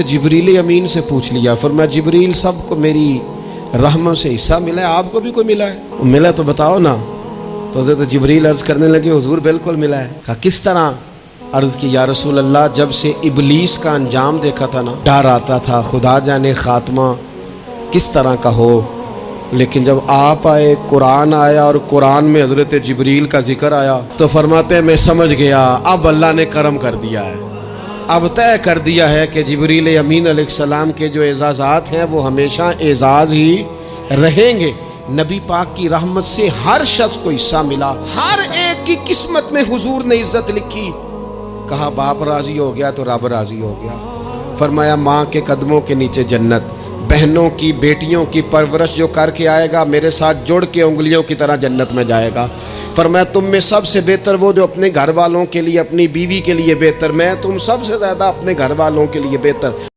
जिब्रील अमीन से पूछ लिया, फरमाया जिब्रील सबको मेरी रहमत से हिस्सा मिला है, आपको भी कोई मिला है? मिला तो बताओ ना। तो हज़रत जिब्रील अर्ज़ करने लगे, हुजूर बिल्कुल मिला है। कहा किस तरह? अर्ज़ की या रसूल अल्लाह, जब से इबलीस का अंजाम देखा था ना, डर आता था खुदा जाने खात्मा किस तरह का हो। लेकिन जब आप आए, कुरान आया और कुरान में हज़रत जिब्रील का जिक्र आया तो फरमाते हैं मैं समझ गया, अब अल्लाह ने करम कर दिया है, अब तय कर दिया है कि जिब्रील अमीन अलैहिस्सलाम के जो एजाज़ात हैं वो हमेशा एजाज़ ही रहेंगे। नबी पाक की रहमत से हर शख्स को हिस्सा मिला, हर एक की किस्मत में हुजूर ने इज्जत लिखी। कहा बाप राजी हो गया तो रब राजी हो गया। फरमाया माँ के कदमों के नीचे जन्नत, बहनों की बेटियों की परवरिश जो करके आएगा मेरे साथ जुड़ के उंगलियों की तरह जन्नत में जाएगा। फरमाया तुम में सबसे बेहतर वो जो अपने घर वालों के लिए, अपनी बीवी के लिए बेहतर, मैं तुम सबसे ज़्यादा अपने घर वालों के लिए बेहतर।